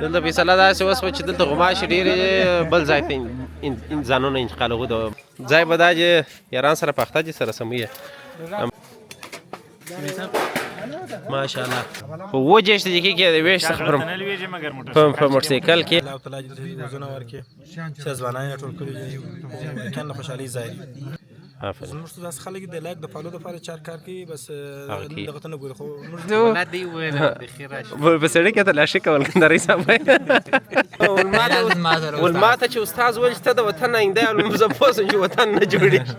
دلته فیصله داسې وشوه چې دلته غوماشې ډېرې بل ځای ته ځانونه انتقالوو د ځای به دا چې یاران سره پخته دي سره سموي ماشاءالله په اووه دېرش دقیقې کې د ویش څخه په موټرسایکل کې الله تعالی دې روزونه ورکړي چې ځوانان یې ټول کړي دي کنه خوشحالي ځای زموږ څه داسې خلک د لاک د فالو دپاره چار کار کوي بس دغه ته نه ګوري خو نه دی ویل د خیر راشي په سړی کې تلاشي کول کنداري صاحب ول ماته چې استاد ویل چې ته د وطن آینده یې زه پوه شوم چې وطن نه جوړېږي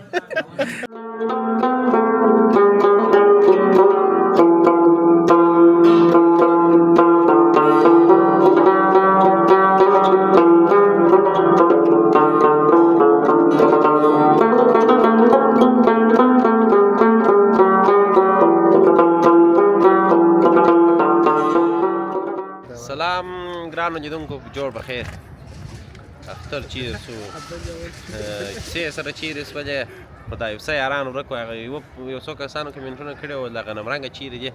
سلام ګرانو لیدونکو جوړ بخیر اختر چیرې سو کیسې سره چیرې سولې خو دا یو څه یاران ورک و هغه یو څو کسانو کمنټونه کړي وو د غنمرنګه چیرې دي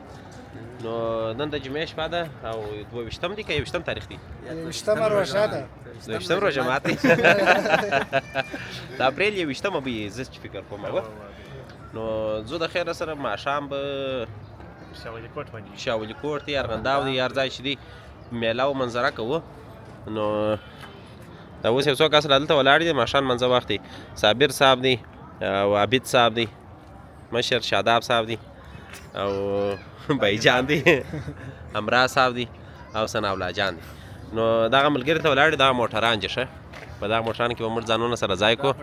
نو نن د جمعې شپه ده او 22 دی که 21 تاریخ دی 20 روژه ده 22 روژه ماتې د اپریل 21 به زه چې فکر کوم نو زه د خیره سره ماښام به شاولي کوټ دی ارغنداو دی هر ځای چې دی میله او منظره کوو نو دا اوس یو څو کس دلته ولاړ دي ماښام منځه وخت دی صابر صاحب دی او عابد صاحب دی مشر شاداب صاحب دی او بایجان دی امرا صاحب دی او ثنا الله جان دی نو دغه ملګري ته ولاړ دي دغه موټران چې ښه په دغه موټران کې به موږ ځانونه سره ځای کړو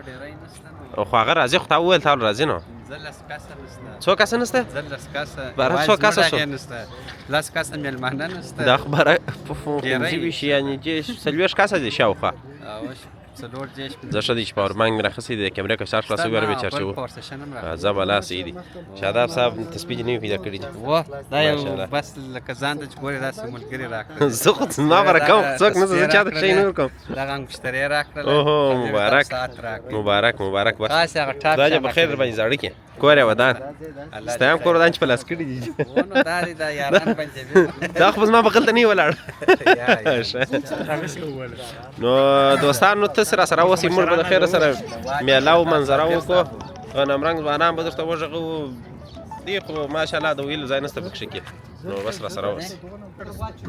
خو هغه راځي خو تا وویل تا راځي نو څو کسه نشته باره څو کسه شو لس کسه مېلمانه نشته دا خبره پنځه ویشت یعنې څلوېښت کسه دي شاوخوا زه ښه دی چې پاوربانک مې راخیستی دی د کیمرې که شارټ خلاصوي بیا به چارجوو زه به لا صحیح دي شاداب صاحب تسبیح دې نوي پیدا کړي دي دا یو بس لکه ځان ته چې ګورې داسې ملګري راکړل زه خو زما به راکوم څوک نه زه چاته شی نه ورکوم دغه انګشترې راکړل اوهو مبارک مبارک بس دا چې په خیر در باندې زاړه کې کور یې ودان ستا هم کور ودان چې په لاس کړي دي دا خو زما بغل ته نه ولاړ نو دوستانو ته سره اوسئ موږ به د خیره سره میله او منظره وکړو غنمرنګ ځوانان به درته وغږوو دی خو ماشاءالله د ویلو ځای نشته پکښې کې نو بس راسره اوسئ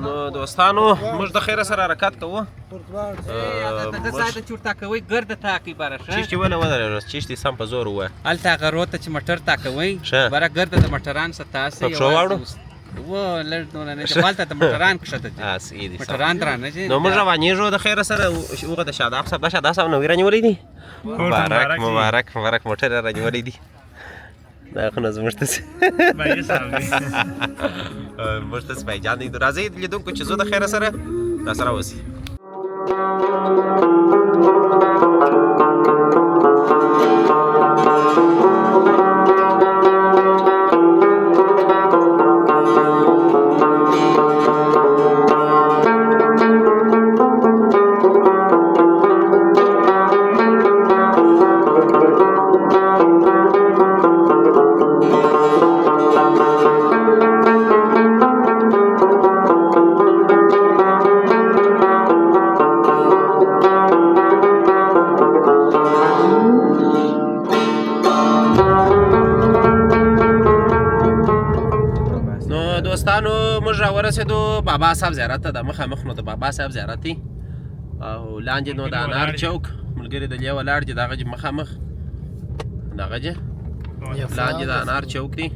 نو دوستانو موږ د خیره سره حرکت کوو چیشتې ولې ودرېږه چیشتې سم په زور ووایه هلته هغه روډ ته چې موټر تاکوئ بره ګرده د موټران څخه تاسې په پښو واوړو و لږ نور نه هلته د موټران کښته دي موټران درانه دي نو موږ روانېږو د خیره سره هغه د شاداب صاحب دا شاداب صاحب نوي رانیولی دي مبارک موټر یې رانیولی دي دا خو نه زموږ ته موږ ته سپایجان دی راځئ لیدونکو چې زه د خیره سره راسره اوسئ دوستانو موږ راورسېدو بابا صاحب زیارت ته د مخامخ نو د بابا صاحب زیارت دی او لاندې نو د انار چوک ملګري د لې ولاړ دي دغه مخامخ دغه لاندې د انار چوک دی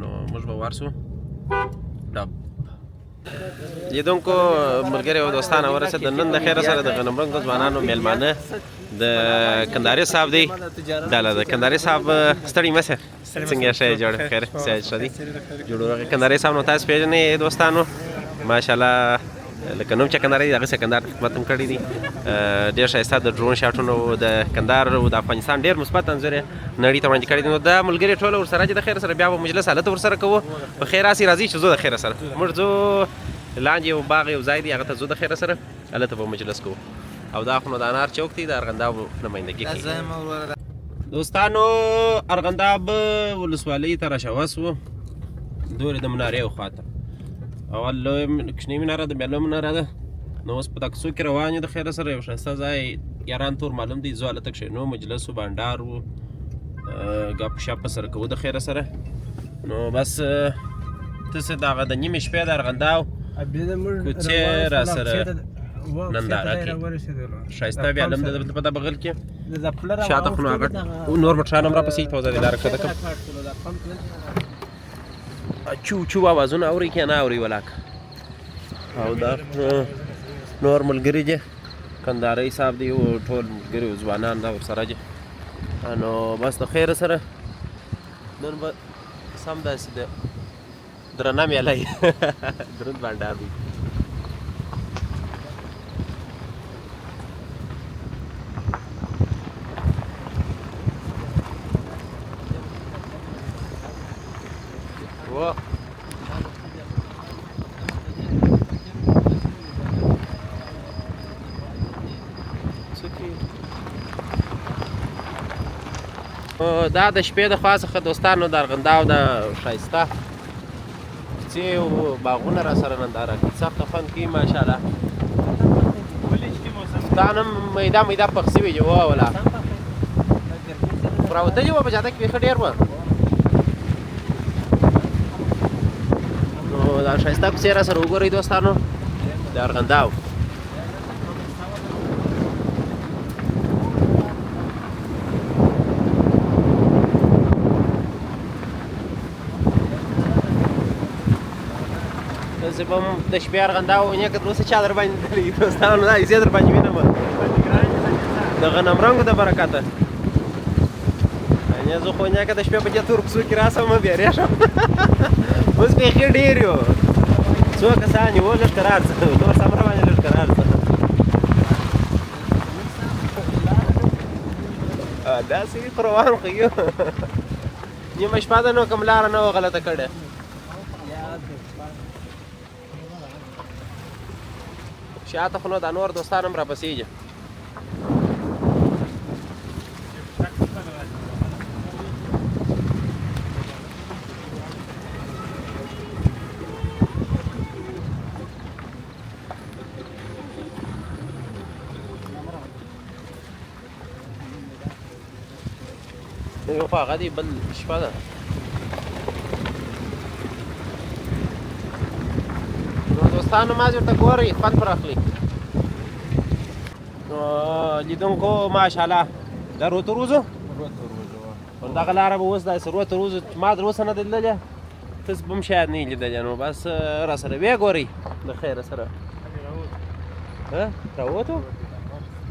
نو موږ به ورسو لیدونکو ملګري او دوستانو ورسېد نن د خیره سره د غنمرنګو ځوانانو میلمانه د کنداري صاحب دی د کنداري صاحب ستړي مه سه څنګه شی جوړ خیر صحت ښه دی جوړ کنداري صاحب نو تاسو پېژنئ دوستانو ماشاءالله لکه نوم چې کنداري دغسې کندهار ته خدمت هم کړی دی ډېر ښایسته د ډرون شاټونو د کندهار او د افغانستان ډېر مثبت انځور یې نړۍ ته وړاندې کړی دی نو دا ملګري ټوله ورسره چې د خیره سره بیا به مجلس هلته ورسره کوو په خیر راسئ راځئ چې ځو د خیره سره موږ ځو لاندې یو باغ یو ځای دی هغه ته ځو د خیره سره هلته به مجلس کوو او دا خو نو د انار چوک دی د ارغنداو نمایندګي کوي دوستانو ارغنداب ولسوالۍ ته راشوس وو دورې د منارې خواته اول لویه کوچنۍ مناره ده بیا لویه مناره ده نو اوس په دغه څو کې روان یو د خیره سره یو ښایسته ځای یاران تور معلوم دی ځو هلته کښېنو مجلس و بانډار و ګپ شپ سره کوو د خیره سره نو بس تاسې دغه د نیمې شپې د ارغنداب کوڅې را سره ننداره کوي ښایسته بیا هم د په دغه بغل کې شاته خو نو هغه نور موټران هم راپسې په وزه دې لاره ښکته کړم چو چو اوازونه اوري که نه اوري ولاک او دا نور ملګري دي کندهارۍ صاحب دی ټول ملګري ځوانان دا ورسره دي نو بس د خیره سره نن به سم داسې د درنه میله درود بانډار وي دا د شپې د خوا څخه دوستانو د ارغنداو د ښایسته کوڅې او باغونه را سره ننداره کوي سخته خوند کوي ماشاءالله ستان هم میده میده پخ سوي دي ولا راوتلي وه په جاده کې بیخي ډېر وه نو دا ښایسته کوڅې را سره وګورئ دوستانو د ارغنداو زه به هم د شپې ارغنداو ونې که تر اوسه چا در باندې لیدلی دوستانو دا کیسې در باندې وینم د غنم رنګو د برکته یعنې زه خو ونې که د شپې په دې تور کوڅو کې راسم بیریږم اوس بیخي ډېر یو څو کسان یو لږ قرار څه نور سم را باندې لږ قرار څه داسې خو روان خو یو نیمه شپه ده نو کوم لاره نه وه غلطه کړې شاته خو نو دا نور دوستان هم راپسې دي یو خو هغه دی بل شپه ده دوستانو ما ورته ګورئ خوند پر اخلي لیدونکو ماشاءالله دا روته روزو پر دغه لاره به اوس داسې روته روزو ما تر اوسه نه دی لیدلی تاسو به هم شاید نه یې لیدلی نو بس را سره ویې ګورئ د خیره سره راووتو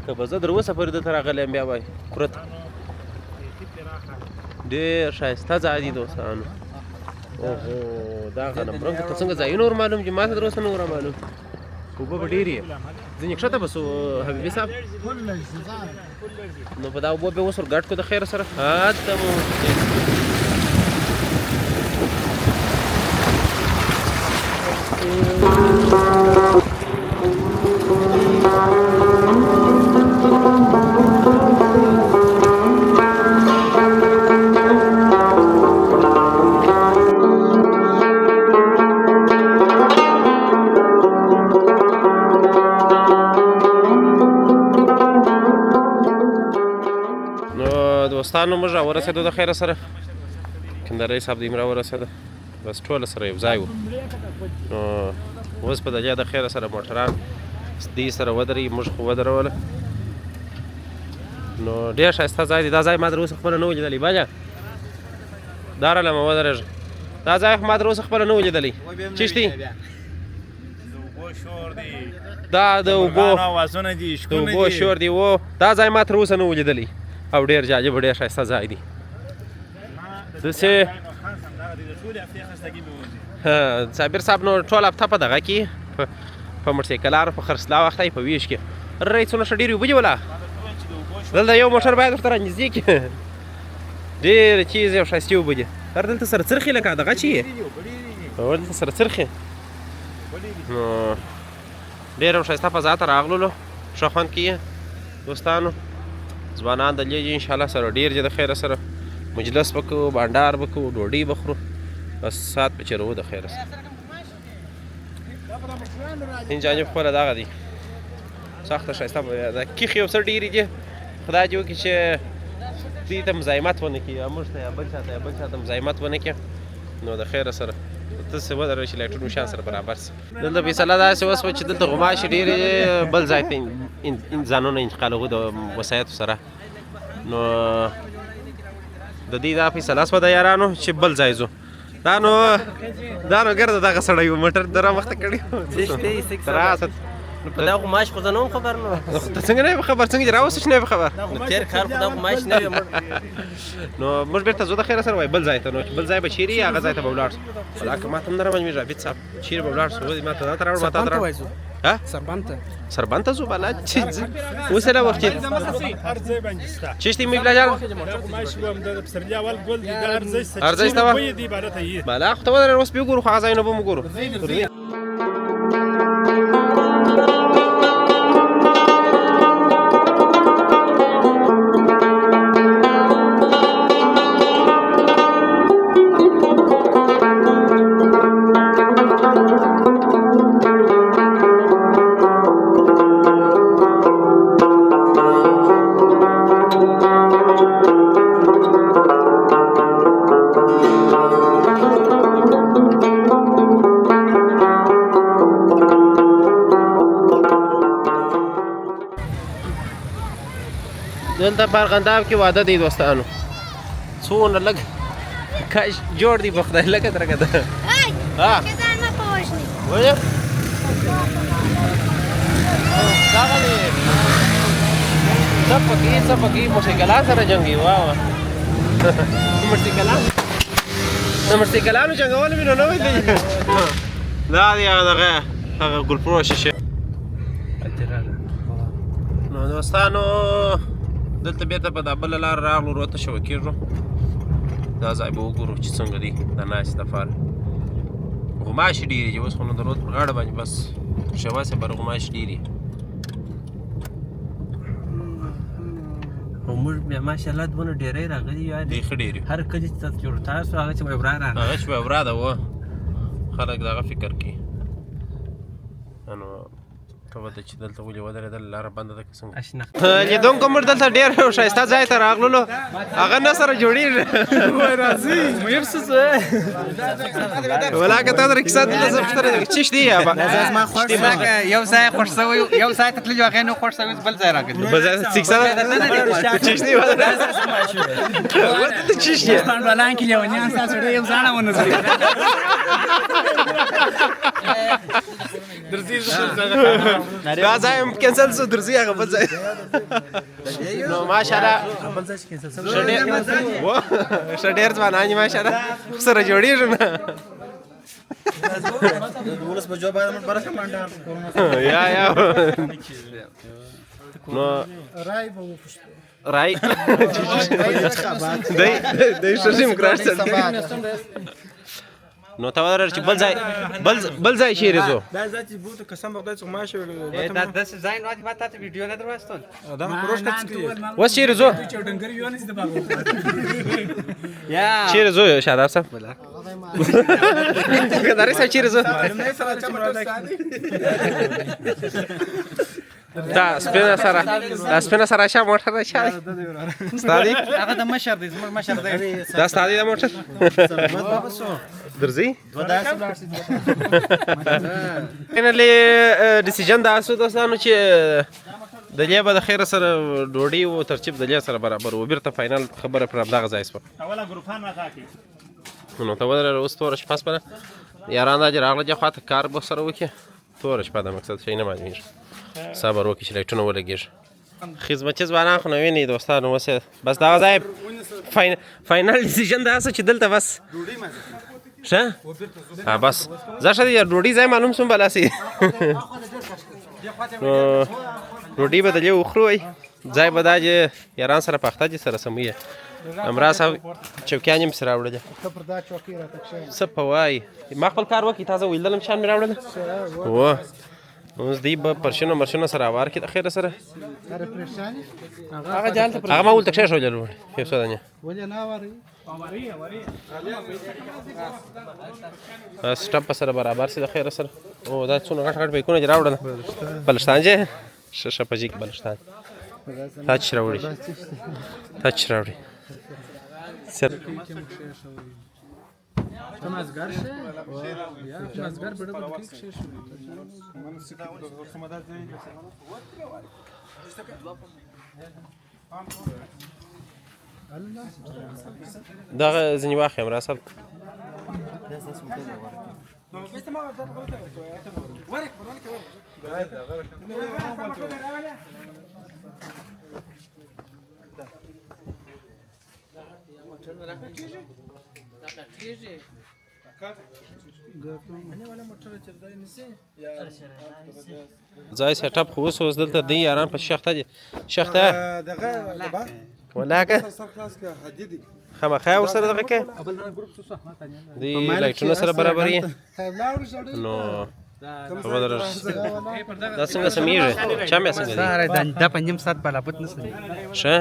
که به زه در اوسه پورې دلته راغلی یم بیا به کورت ډېر ښایسته ځای دی دوستانو اوهو دا غنم رنګ ته څنګه ځایونه ور معلوم چې ما ته تر اوسه نه ور معلوم اوبه به ډېرې یې ځینې کښته به سو حبیبي صاحب نو په دا اوبو به اوس ور ګډ کړو د خیره سره هلته مو دوستانو موږ راورسېدو د خیره سره کندهارۍ صاحب دیم راورسېده بس ټوله سره یو ځای وو نو اوس په دغه د خیره سره موټران دې سره ودرېږي موږ خو ودروله نو ډېر ښایسته ځای دی دا ځای ما تر اوسه خپله نه و لیدلی باجه دا رالمه ودرېږه دا ځای خو ما تر اوسه خپله نه و لیدلی چشتي دا د اوبو شور دی و دا ځای ما تر اوسه نه و لیدلی او ډېر جالب ډېر ښایسته ځای دی داسې صابر صاحب نو ټول هفته په دغه کې په موټرسایکلانو په خرڅلاو اخته یې په ویش کې رئ څونه ښه ډېرې اوبه دي ولا دلته یو موټر باید ورته رانږدې کړي ډېرې چیز او ښایستې اوبه دي هر دلته سره څرخې لکه دغه چې یې دلته سره څرخې نو ډېر ښایسته فضا ته راغللو ښه خوند کوي دوستانو ځوانان دلې دي انشاءالله سره ډېر دي د خیره سره مجلس به کوو بانډار به کوو ډوډۍ به خورو بس ساعت به چېرو د خیره سره این جانب خپله دغه دي سخته ښایسته د کیښ یو څه ډېرې دي خدای دې وکړي چې دوی ته مزاحمت ونه کړي یا موږ ته یا بل چا ته یا بل چا ته مزاحمت ونه کړي نو د خیره سره داسې ودرېږه چې لایټونو شان سره برابر شي دلته فیصله داسې وشوه چې دلته غوماشې ډېرې بل ځای ته ځانونه انتقالوو د وسایطو سره نو د دې دا فیصله شوه د یارانو چې بل ځای ځو دا نو ګرده دغه سړی و موټر د رامخته کړی و په دا غوماش خو زه نه وم خبر نو ته څنګه نه یې خبر څنګه دې راوسته چې نه یې خبر نو تېر کال خو دا غوماش نه وي نو موږ بېرته ځو د خیره سره وایي بل ځای ته نو چې بل ځای به چیرې هغه ځای ته به ولاړ شو ولاکه ما ته هم نه رامعلومېږي عابد صاحب چیرې به ولاړ شو ما ته دا ته راوړ ما تا ته راوړ سربند ته ځو بالا چې اوس یې راوخت چشتې مې بلاجان هر ځای شته وه بالا خو ته ودرېږه اوس بیا وګورو خو هغه ځایونه به هم وګورو دلته په ارغنداب کې واده دی دوستانو څونه لږ کاش جوړ دی په خدای لږه درګه ده ولې څه پکې موسیقلان سره جنګي واه موسیقلانو جنګول مې نو وې دا دی هغه ګلفروش شي نو دوستانو دلته بیرته په دا بله لاره راغلو روته شوه کېږو دا ځای به وګورو چې څنګه دي د ناستې دپاره غوماشې ډېرې دي اوس خو نو د رود پر غاړه باندې بس شواسې بر غوماشې ډېرې او موږ بیا ماشاءالله دونه ډېری راغلي یو بیخي ډېرې هر کلي چې تاسو جوړ تاسو هغه چې ویبرا راغله هغه چې ویبرا ده وه خلک دغه فکر کوي نو ته به چې دلته ولې ودرېدل لاره بنده ده که څنګه لیدونکو موږ دلته ډېر ښایسته ځای ته راغللو هغه نه سره جوړېږي ولاکه تا سره کیسه دلته زه پوښتنه چش دی یو ځای خوښ شوی یو ځای ته تللي هغې نه خوښ شوی بل ځای راغلي بل ځای سیکسه ده چش دی ورته چش دی پانډوالان کې لیونیان ستاسو ډېر یو ځانه ونه ځي دا ځای هم کینسل شو درځي هغه بل ځای نو ماشاءالله ښه ډېر ځوانان دي ماشاءالله سره جوړېږي نه یا نو رای دی ششم کراشته نو ته ودرېږه چې بل ځای چېرې ځو دا ځای چې بوته قسم په خدای چې غوماشې دا داسې ځای نه ما تا ته ویډیو نه در واستول دا پروش کټ اوس چېرې ځو چېرې ځو شاداب صاحب ټیکداري صاحب چېرې ځو دا سپینه سره اچھا موټر دی چا دی ستا دی هغه د مشر دی زموږ مشر دی دا ستا دی د موټر درځئ فاینلی ډیسیژن دا شو دوستانو چې د دې به د خیره سره ډوډۍ و ترتیب د دې سره برابر و بیرته فاینل خبره پر همدغه ځای شوه نو ته ودرېږه اوس توره شپه شوه یاران دا چې راغله دې خوا ته کار به سره وکړي توره شپه ده مقصد شی نه معلومېږي صبر وکړي چې لایټونه ولګېږي خدمتي ځوانان خو نو وینئ دوستانو اوس بس دغه ځای فاینل ډیسیژن دا څه چې دلته بس ښه بس زه ښه دی ډوډۍ ځای معلوم شوم بلاسې نو ډوډۍ به دلې وخورو وایي ځای به دا چې یاران سره پاخته دي سره سموي امرا صاحب چوکیان یې پسې راوړلې څه په وایي ما خپل کار وکړي تازه ویلدلم شان مې راوړله و اوس دی به پرشنو مرشنو سره اوار کې د خیره سره هغه ما ولته کښې شولی لوړ یو څه دانې سټمپ سره برابر سي د خیره سره او دا څونه غټ غټ بیکونه چې راوړل بلشتان چې ښه په جي کې بلشتان تاچ راوړي مازگر شه یا مازگر بڑا بڑا کیک شه دغه ځینې واخیم راسل ځای سیټ اپ خو اوس دلته دی یاران په شیخته دي شیخته ولاکه خامخا ورسره دغه کې دی لایټونه سره برابر یې نو دا څنګه سمېږي چا مې څنګه دی دا په نیم ساعت بلا بوت نسل ښه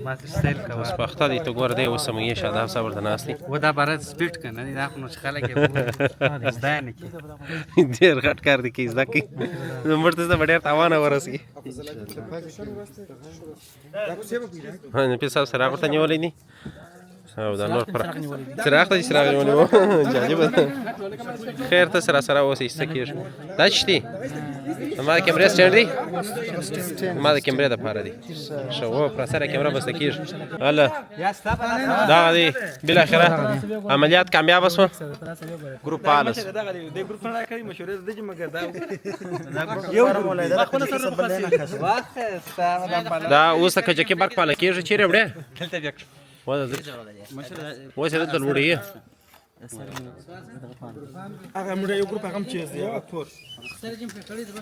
ما سټایل کا اوس پخته دی ته ګور دی اوس سمېږي شاده صبر د ناس دی و دا بارد سپیډ کنه دا خو نو خلک یې زده نه کی ډېر غټ کار دی کې زده کی زموږ ته ډېر تاوانه ورسي نه په سره سره ورته نیولې دي او دا نور پر څراغ ته څراغ نیولې وو جالب خیر ته سره اوس ایسته کېږي دا چشتي ما د کیمرې سټینډ دی ما د کیمرې دپاره دی ښه و پر سره کیمره بسته کېږي هله دغه دی بالاخره عملیات کامیابه شوه ګروپ فعاله شو دا اوس د کجکي برق فعاله کېږي چیرې وړې اوس یې دلته لوړې یې هغه موږ یو ګروپ هغه هم چیز دی تور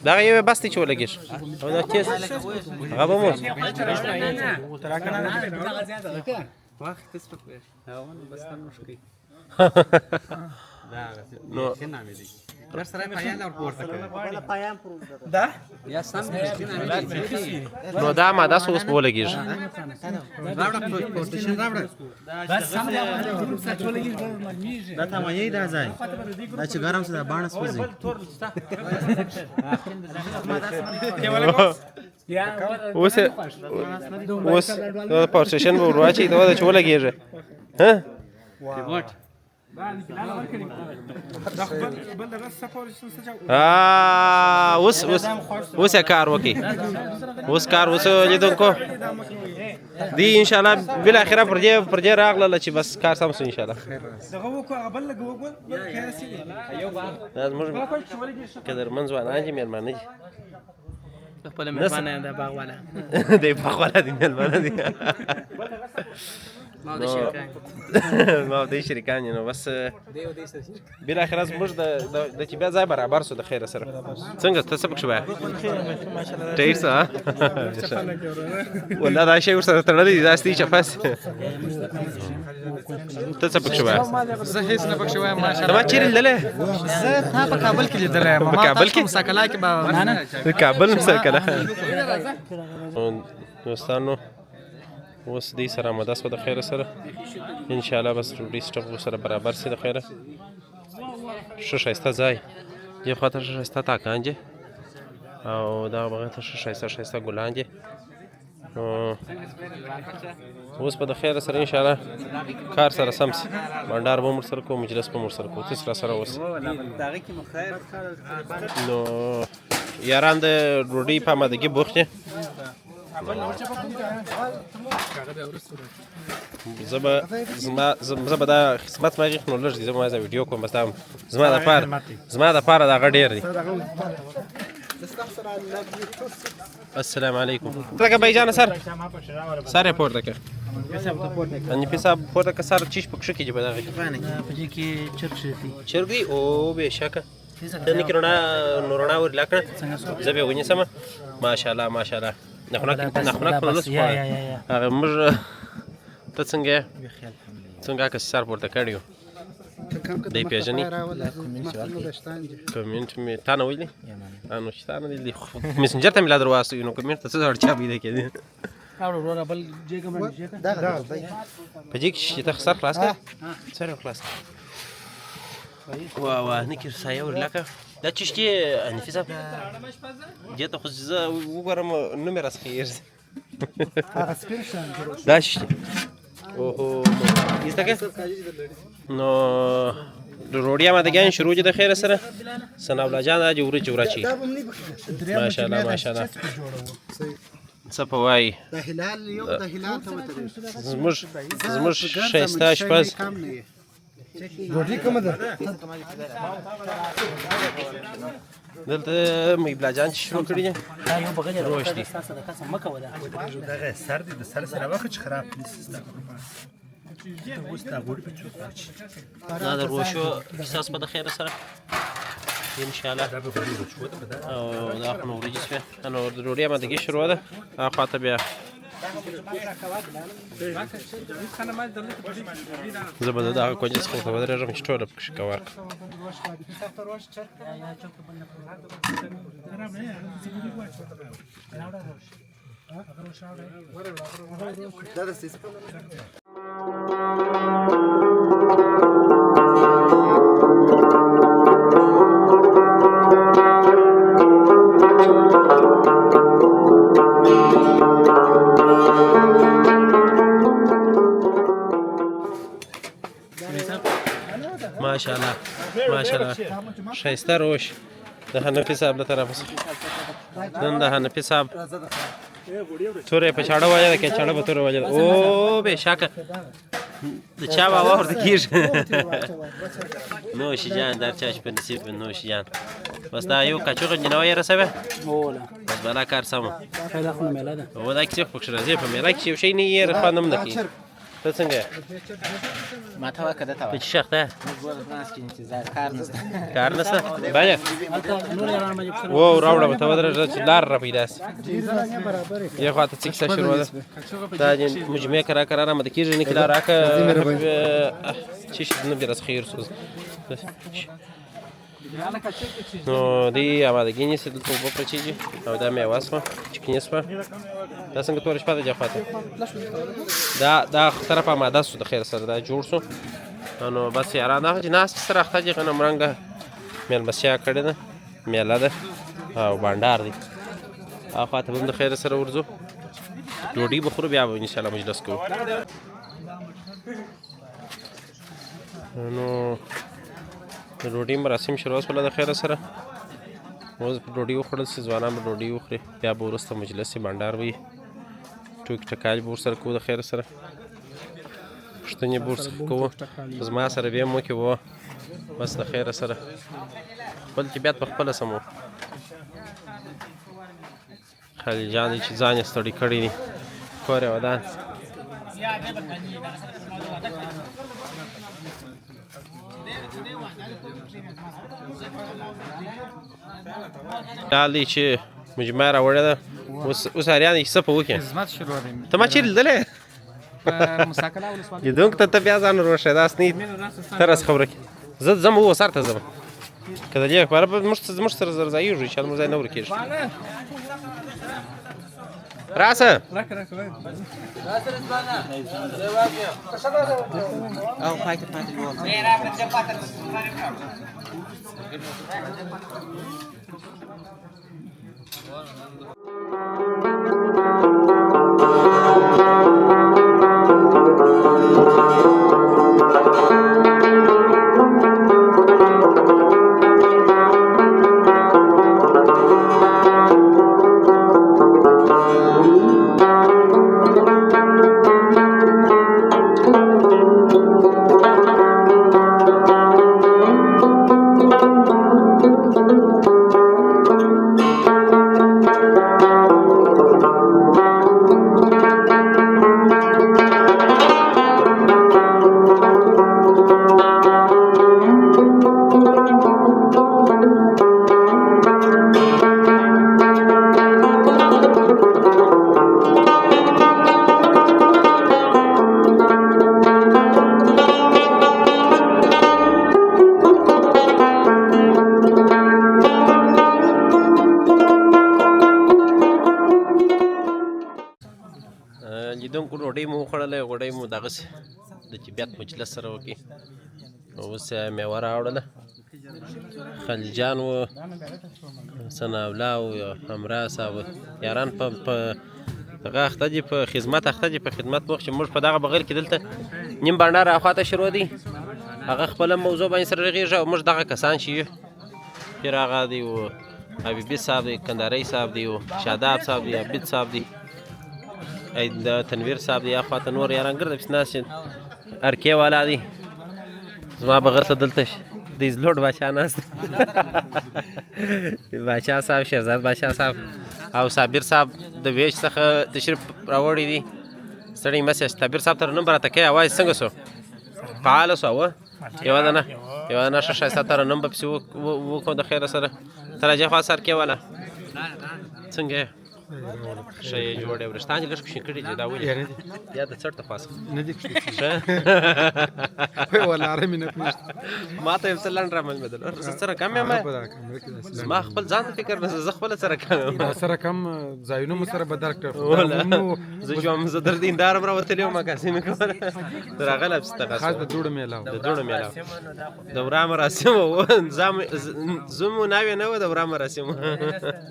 دغه یو بس دی چې ولګېږي او دا چیز هغه به مو نو در سره پایان اور پورته کوي دا یا سم نو دا ماده څه اوس به ولګېږي راوړه پوزیشن راوړه بس سم دا ګروپ سره ولګي دا تمایي دا ځای دا چې ګرم څه دا باڼه سوځي اوس پوزیشن به ورواچي دا چې ولګېږي ها ریموټ اوس یې کار وکړي اوس کار اوس لیدونکو دی انشاءالله بالاخره پر دې راغله چې بس کار سم شو انشاءالله دا زموږ قدرمن ځوانان دي مېلمانه دي خپل مېلمانه د باغ والا دی باغ والا دي مېلمانه دي ما د شریکان نو بس بالاخره زموږ د چې بیا ځای برابر سو د خیره سره څنګه ته څه پکښې وایه ټیټ څه والله دا شی ورسره تړلی دي داسې دي چپس ته څه پکښې وایه زه هیڅ نه پکښې وایم ته ما چیرې لیدلی زه تا په کابل کې لیدلی یم په کابل کې مساکلا کې به د کابل مساکلا دوستانو اوس دی سره آماده سوه د خیره سره انشاءالله بس ډوډۍ سټپ سره برابر سي د خیره ښه ښایسته ځای دې خوا ته ښه ښایسته تاکان دي او دغه بغیر ته ښه ښایسته ګلان دي نو اوس به د خیره سره انشاءالله کار سره سم سي بانډار به هم ورسره کوو مجلس به هم ورسره کوو تاسو راسره اوسئ نو یاران د ډوډۍ په آمادګي بوخت دي زه به دا خدمت ما غېږ نو لږ دي زه به ویډیو کوم بس دا زما دپاره د هغه ډېر دی السلام علیکم لکه بایجانه سر یې پورته کړه حنیفي صاحب پورته کړه سر چیش پکښې کېږي په دغه په دې کې چرګ شي چرګ دی او بېشکه ته نکې نو رڼا ورلا کړه زه به یې ونیسمه ماشاءالله ماشاءالله نخنک په لس هغه موږ ته څنګه یې څنګه که سر پورته کړی یو دی پیژنې کمنټ مې تا نه ویلي نو چې تا نه ویلي مسنجر ته مې لا در واستوي نو کمنټ ته څه اړتیا پیدا کېدې په دې کې چې ته سر خلاص کړه سر خلاص واه واه نکر سایه ور لکه دا چشتي نفیس صاحب دې ته خو زه وګورم نوم یې راڅخه هېر دا چشتي اوهو ایسته که نو روړی آمادګیان شروع دي د خیره سره ثنا الله جان دا جوړه چی ماشاءالله ماشاءالله څه په وایي د هلال یو د هلال ته وترې زموږ ښایسته اشپز روټي کومه ده دلته مېبلا جان چې شروع کړي دي روش دي دغه سر دي د سر سره واخه چې خراب دا د روشو احساس په د خیره سره انشاءالله او دا خو نو ورجې شوې نو د ډوډۍ آمادګي شروع ده هغه خواته بیا زه به د دغه کونجې څخه ورته ودرېږم چې ټوله پکښې کوار ماشاءالله ماشاءالله ښایسته روش د حنفي صاحب له طرفه څخه نن د حنفي صاحب توره په چاړه وایه که چاړه په توره وایه او بېشکه د چا باور ورته کېږي نوش جان در چاش په نصیب نوش جان بس دا یو کچوغ جنوه یې رسوې بس بلا کار سمه و دا کیسې خو پکښې راځي په میله کې چې یو شی نه یې خوند هم نه کوي ته څنګه یې ما ته وکړه ته په چی شخ ده انتظار کار نشته کار نشته بله و راوړه به ته ودرېږه چې لار را پیدا شي یې خوا ته څه کیسه شروع ده دا مجموعې که راکه رارامده کېږي نه کې دا راکه چی شي نه بې راڅخه هېر سوز نو دوی آمادګي نیسي دلته اوبه پرچېږي او دا میوه شوه چکني شوه دا څنګه توره شپه ده دې خواته دا طرف آماده شو د خیر سره دا جوړ شو نو بس یاران هغه چې ناست سره اخته دي غنمرنګه مېلمستیا کړې ده میله ده او بانډار دی هغه خواته به هم د خیر سره ورځو ډوډۍ به خورو بیا به انشاءالله مجلس کوو نو د ډوډۍ مراسم شروع شوله د خیره سره اوس به ډوډۍ وخوړل شي ځوانان به ډوډۍ وخوري بیا به وروسته مجلس یې بانډار به وي ټوکې ټکالې به ورسره کوو د خیره سره پوښتنې به ورڅخه کوو زما سره بیا هم وکړې وه بس د خیره سره خپل طبیعت په خپله سمو خلیل جان دی چې ځان یې ستړي کړی دي کور یې ودان خیال دی چې مجموعه راوړې ده اوس هریان یې څه په وکړې ته ما چیرې لیدلی لیدونکو ته بیا ځان وروښیې داس نه ته راڅه خبره کړې زه ځم اوس سر ته ځم که د دې لپاره به زموږ سره زرځایېږو چې زموږ ځای نه ورکېږي راسه او پاتې وخوړلی غوډۍ مو دغسې د طبیعت مجلس سره وکړي. اوس میوه راوړله، خلیجان و، ثناءالله و، همراه صاحب یاران په دغه اخته دي، په خدمت اخته دي، په خدمت وخت چې موږ په دغه بغیر کې دلته نیم بانډار راخواته شروع دی، هغه خپله موضوع باندې سره رغېږي او موږ دغه کسان چې یو پیر آغا دی و حبیبي صاحب دی، کندهاري صاحب دی و شاداب صاحب دی، عبید صاحب دی، د تنویر صاحب دی، اخواته نور یاران ګرده پسې ناست چې ارکې والا دی، زما بغیر ته دلته د ایزلوډ باچا ناست باچا صاحب، شهزاد باچا صاحب او صابر صاحب د ویش څخه تشریف راوړی دی. ستړی مه سئ. صابر صاحب ته نوم به راته کوې، اواز څنګه سو؟ فعاله سو؟ یوه دانه ښه ښایسته ته نوم به پسې وکړو د خیره سره. ته راجع خوا سرکې والا څنګه یې؟ ښه یې جوړ یې. وریښتان دې لږ کوچني کړي دي، دا ولې یا د څټ د خوا څخه نه دي ښه ولاره مې نه پرېږدي. ما ته یو څه لنډ راملمېدل، زه څه رقم یم؟ زما خپل ځان ته فکر نه، زه خپله څه رقم یم. سره کم ځایونو مو سره به درک کړ. زه در دیندار یم راوتلی یم، عکاسي مې کوله. زه راغلی پسې دغه خاص د دوړو میله د دوړو میله د ورا مراسم و. زه مو ناوې نه وه د ورا مراسم.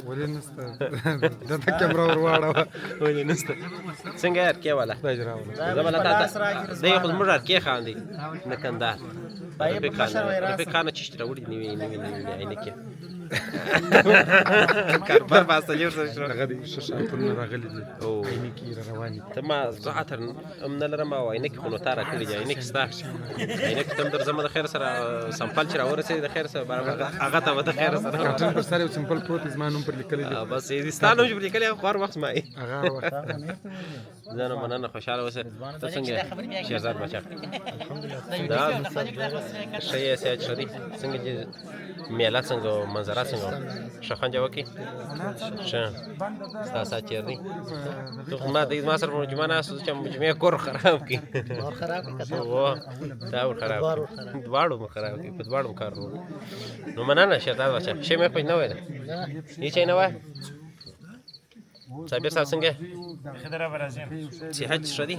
ولې نسته دلته کیمره ور واړوه. ولې نسته؟ څنګه یې ارکې والا؟ خدای دې راوله. زه به له تا ته دی خو زموږ ارکې خان دی نه کندهار. رفیق خان چشت راوړي نوي عینکې کاربار په اصلي ورسره شروع. هغه دې ښه شامپورونه راغلي دي، عینکې را روانې دي. ته ما زه عطر هم نه لرم او عینکې خو نو تا راکړي دي. عینکې شته، عینکې ته هم درځم د خیر سره، سمپل چې راورسېدي د خیر سره هغه ته به د خیر سره کارټن پر سر یو سمپل پروت دی، زما نوم پر لیکلی دی. بس یې ستا نوم چې پر لیکلی خو هر وخت زما یې. هغه وخت زه نو مننه، خوشحاله اوسه. ته څنګه یې شهزاد باچا؟ ښه یې سیاج ښه دی. څنګه چې میله څنګه و، منظره څنګه وه؟ ښه خوند یې وکړي؟ ښه. ستا ساعت چېر دی؟ ته خو زما سره په مجموعه ناست چې مجموعې کور خراب کړي. دا ور خراب کړي، دواړو مو خراب کړي، په دواړو کار نو مننه شهزاد باچا. شی مې خو نه ویله، هېڅ یې نه وایه. صابر صاحب څنګه؟ صحت ښه دی؟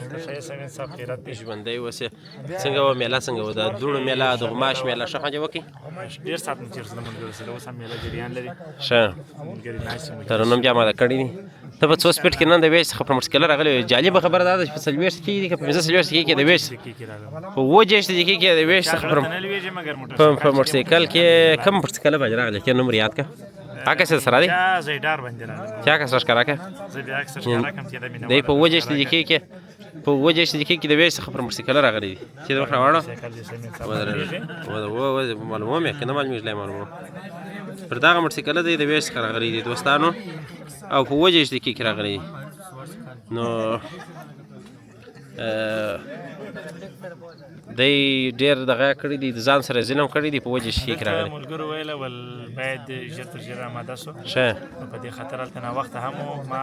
ژوندی اوسې. څنګه وه میله؟ څنګه وه د دوړو میله، د غوماش میله ښه خوند یې وکړي؟ ډېر ساعت مو تېر شو د ملګرو سره، اوس هم میله جریان لري. ښه. ملګري ناست یو. ترنم جامه ده کړی دي. ته په څو سپیډ کې نن د ویش څخه په موټرسایکل راغلی وې. جالبه خبره دا ده چې په 40 دقیقې کې، په 15 دقیقې کې د ویش، په 30 دقیقې کې د ویش څخه په موټرسایکل کې کوم موټرسایکل باندې راغلی؟ کې نوم یاد کړه. هغه څه سره دی؟ زیدار باندې راغلی. چا کس راښکاره کړه؟ زه بیا عکس ښکاره کړم چې دا مینه دی په 30 دقیقې کې، په 30 دقیقې کې د ویش څخه پر موټرسایکل راغلی دی. چې د مخ راوړو معلومه مې که نه معلومېږي معلومه پر دغه موټرسایکل دی د ویش څخه راغلی دی دوستانو، او په 30 دقیقې کې راغلی دی. نو دی ډېر دغه کړی دی، د ځان سره ظلم کړی دی، په 30 دقیقې کې راغلی. ملګرو ویله ول باید ژر تر ژره آماده شو. ښه. په دې خاطر هلته ناوخته هم و. ما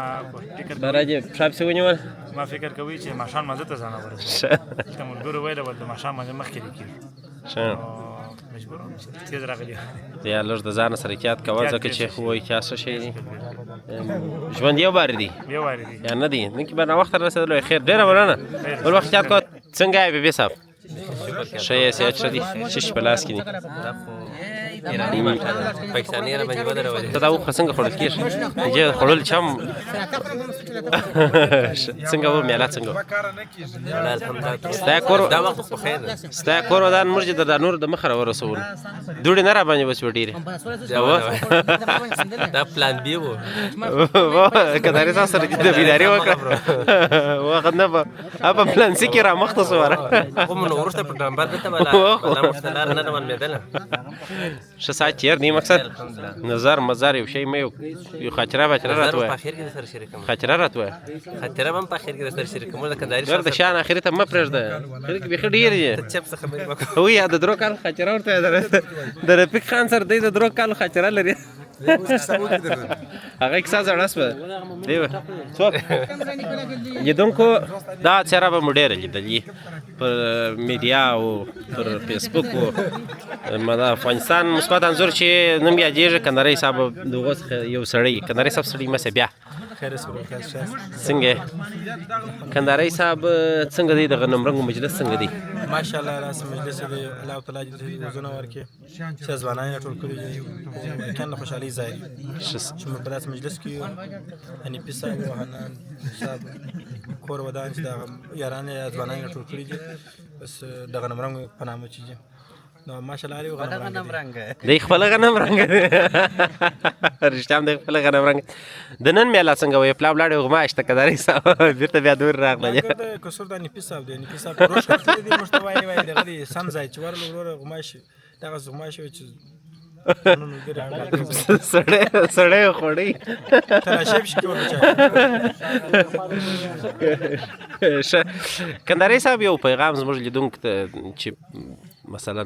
فکر راځي پښه پسې ونیول. ما فکر کوي چې ماښام مازه ته ځان ورسوم. دلته ملګرو ویله ول د ماښام مازه مخکې دې کېږي. ښه. مجبور وم چې تېز راغلی. یا لږ د ځانه سره احتیاط کوه، ځکه چې وایي چې څه شی دی، ژوند یو بار دی یا نه دی. نن کې به ناوخته رسېدلی خیر. ډېره مننه، بل وخت احتیاط کوه. څنګه یې بیبي صاحب؟ ښه یې صحت ښه دی؟ شیش په لاس کې دي. پاکستاني را باندې ودرولې. ته دا وخوره څنګه خوړل کېږي؟ جې خوړل چم څنګه وه میله څنګه وه؟ ستا کور دا وخت په خیر ده. ستا کور ودان موږ چې د نور د مخه راورسولو، دوړې نه را باندې وسوې ډېرې. دا پلان بي و. کندهاري صاحب سره چې د بیداري وکړه وخت نه به په پلان سي کې را مخته سو خو مو نو وروسته په ډامبر دلته به لاره نه معلومېدله. ښه ساعت چېر دی مقصد؟ نظر مزار یو شی مې یو خاطره باچره راته په وایه. اخر کې سره شریکم. خاطره راته وایه. خاطره به هم په اخر کې سره شریکم. د کندهاري ګر د شان اخري ته مه پرېږده، اخري کې بیخي ډېر دي. چپ څه خبرې وکړو. هو یا د درو کالو خاطره ورته د رفیق خان سره دی د درو کالو خاطره لري. هغه کیسه زړه شوه دی. څوک لیدونکو دا څېره به مو ډېره لیدلي پر میډیا او پر فیسبوک و. د افغانستان مثبت انځور چې نوم یادېږي، کندهاري صاحب د هغو څخه یو سړی، کندهاري صاحب سړی مه سه بیا خیر سره خیر څنګه کندهاري صاحب څنګه دی د غنمرنګو مجلس څنګه دی ماشاءالله راس مجلس دی الله تعالی دې وزونه ورکړي چې ځوانان ټول کړي کنه خوشحالي ظاهري چې په راس مجلس کې اني پیسه او حنان صاحب کور ودان چې دا یارانه ځوانان ټول کړي بس د غنمرنګو په نامه چې نو ماشاءالله لري غنمرنګ دی خپل غنمرنګ رښتیا د خپل غنمرنګ د نن میلا څنګه وي پلا بلاړ غماش ته کداري صاحب بیرته بیا دور راغله کسر د نفس صاحب دی نفس صاحب روش کړی دی مستوای وای دغه سم ځای چې ورل ورو غماش دغه غماش چې سړی خوړی تلاشب شکول کندهاري صاحب یو پیغام زموږ لیدونکو ته چې مثلا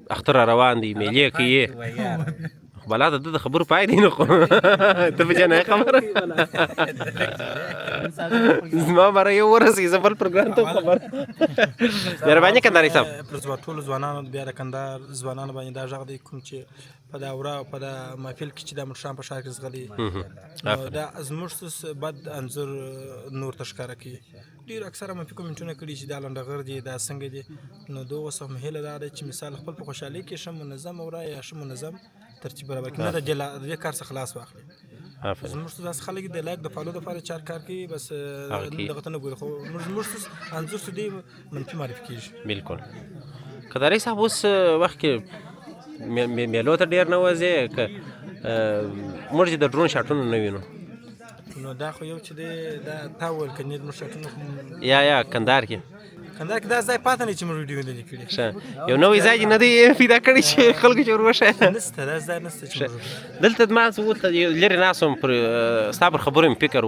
اختر روان دي میلې کوي بلا د خبرو پای دی نو ته به جنې خبره زما مره یو ورسې زبل پروګرام ته خبر مهرباني کندهاري صاحب پر ټول ځوانانو بیا د کندهار ځوانانو باندې دا غږ دی کوم چې په دا اورا په دا محفل کې چې د مشران په شاکر زغلي دا زموږ بد انظر نور تشکاره کوي ډیر اکثره منفي کومنټونه کړي چې دا لنډغر دي دا څنګه دي نو دوه وسه مهله دا چې مثال خپل په خوشحالي کې شم منظم اورا یا شم منظم ترتیب برابر کړي نه د کار څخه خلاص واخلي زموږ داس خلک د لایک د فالو د لپاره چار کار کوي بس دغه ته نه ګوري خو زموږ انځور څه دی منفي معرفي کیږي بالکل کندهاري صاحب اوس وخت کې میلو ته ډیر نه وځي که موږ چې د ډرون شاټونه نه وینو نو دا خو یو چې دی دا تاول کني د شاټونه یا کندهار کې دا ځای پاتې نه چې موږ ویډیو نه لیکلي یو نوې ځای نه دی پیدا کړی چې خلکو چې وروشه نسته دا ځای نسته چې دلته ما څه ولته لرې ناسم پر ستا پر خبرو مې فکر و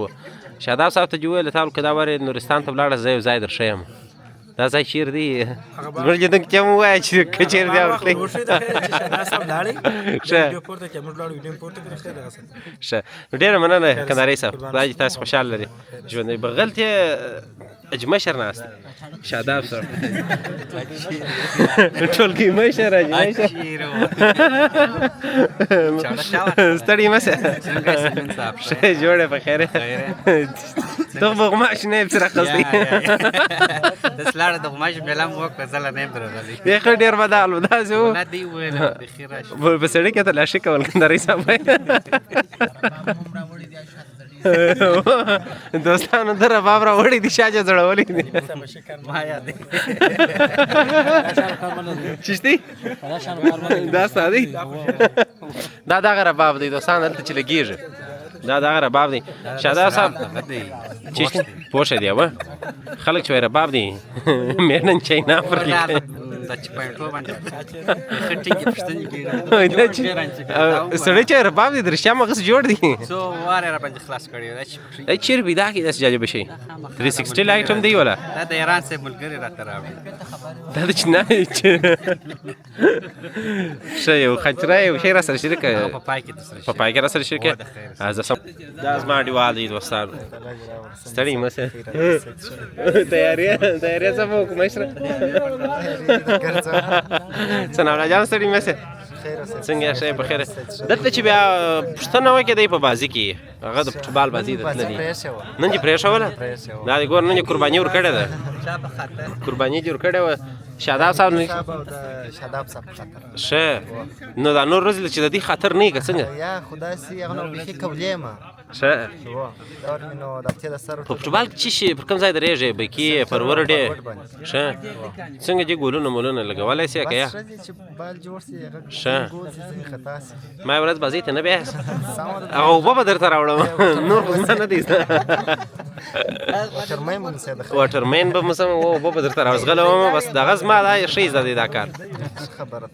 شاداب صاحب ته چې وویل تا که دا وارې نورستان ته ولاړه زه یو ځای در ښیم دا ځای چیرې دی زموږ لیدونکي ته مو ووایه چې که چیرې دی ښه نو ډېره مننه کندهاري صاحب خدای دې تاسو خوشحاله لري ژوند بغل ته اجمشر ناست شاداب صاحب ټولګي مشر اجمشر ستړي مشه ښه جوړه په خیره ته به غماش نه بسره قصدي د سلاړه د غماش میله مو وکړه زله نه برغلي یې خو ډېر بدل و داسې و نه دی ویل د خیر راشي په سړی کې تلاشي کول کندهاري صاحب دوستانو در باب را وړي دي شاجه زړولې دي ما یاد چشتي دا سادي دا دغه رباب دی دوستان دلته چې لګیږي دا دغه رباب دی شاداب صاحب چشتي پوښه دی و خلک چې رباب دی مېنن چینا پر د چپایټو باندې خټینګي پښتني کېږي سړی چې رباب دی درشیا مغز جوړ دی سو واره را باندې خلاص کړی دا چې چیرې پیدا کې داس جاجب شي 360 لایټم دی ولا دا د ایران سره ملګری راته راوړي دا د چنه شه یو خچره یو شی را سره شریک په پای کې په پای کې را سره شریک از سم دا زما دیوال دی دوستان ستړي مشه تیاری سمو کومشره څنګه جام ستړي مشه څنګه شي په خیره دلته چې بیا پښتنه وکړي دی په بازي کې هغه د فوټبال بازي دلته دی نن چې پرېښه ولا دا ګور نن قرباني ور کړې ده قرباني جوړ کړې و شاداب صاحب نه شاداب صاحب خطر شه نو دا نور ورځ چې د دې خطر نه څنګه یا خدای سي هغه نو به کولې ما شه دا نو د ته سر په فوټبال کې چې پر کوم ځای درېږي بکی پر ورډه شه څنګه چې ګولونه مولونه لګولای سي کیا بال جوړ سي شه خطا سي ما ورځ بازی ته نه بیا او بابا درته راوړم نور خو نه دي واټرمن مون سي واټرمن به مسم او بابا درته راوځغلم بس د غز ما دا شي زده دا کار خبره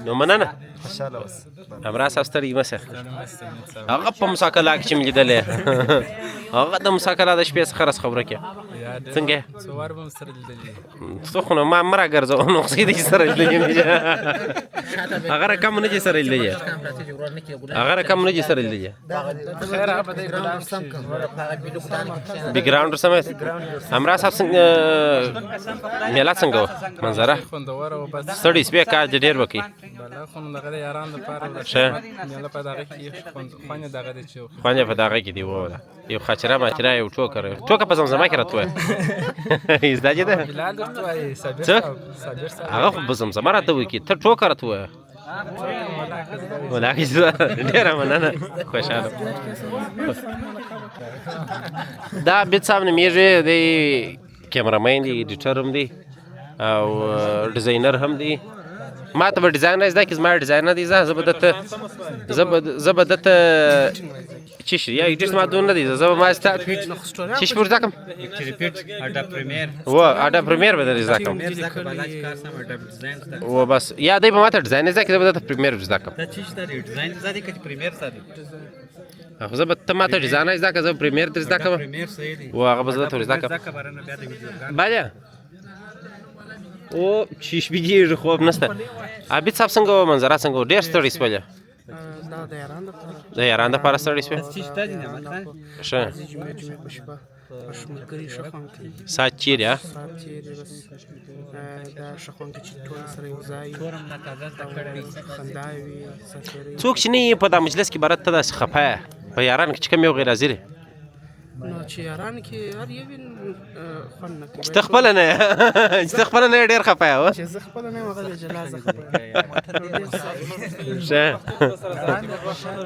نو مننه خوشاله اوس امرا ساستړي مسه هغه په مساکله کې چې ملیدلې هغه د مساکله د شپې څخه خبره کې څنګه څوار به سره لیدلې څو خو ما مرا ګرځو نو سیدې سره لیدلې هغه کم نه چې سره لیدلې هغه کم نه چې سره لیدلې خیر هغه به بیکګراوند سمه همرا صاحب څنګه میله څنګه وه منظره خوندوره او بس ستړي سپی کار دې ډېر وکړي بله خو نو دغه د یارانو دپاره ښه میله په دغه کې خوند یې دغه دی چې خوند یې په دغه کې دی ووله یو خاچره ماچره یو ټوکه په زمزمه کې راته ووایه زده چې ده بلال درته وایي صابر څه صاحب هغه خو په زمزمه راته وایي ته ټوکه راته ووایه ولاکې زه ډېره مننه خوشحاله دا عبید صاحب نومیږي دی کیمرامین دی ایډیټر هم دی او ډیزاینر هم دی ما ته به ډیزاین نه زده کړي زما ډیزاین نه دی زه به درته چی شي یا ایډیټ ما دون نه دی زه به ما ستا چی شي پر زده کړم اډا پریمیر به در زده کړم و بس یا دی به ما ته ډیزاین نه زده کړي زه به درته پریمیر زده کړم خو زه به ته ما ته ډیزاین نه زده کړه زه به پریمیر در زده کړم و هغه به زه درته زده کړم بله او چی شپېږي خوب نشته عابد صاحب څنګه وه منظره څنګه وه ډېر ستړي شولې د یاران دپاره ستړي شوې ښه ساعت چیرې څوک چې نه یې په دا مجلس کې برت ته داسې خفه یې په یارانو کې چې کوم یو غیر حاضر یې نو چې یارانو کې هر یو خوند نه کوي چې ته خپله نه یې چې ته خپله نه یې ډېر خفه یې چې زه خپله نه یم هغه بې جلا زه خفه ښه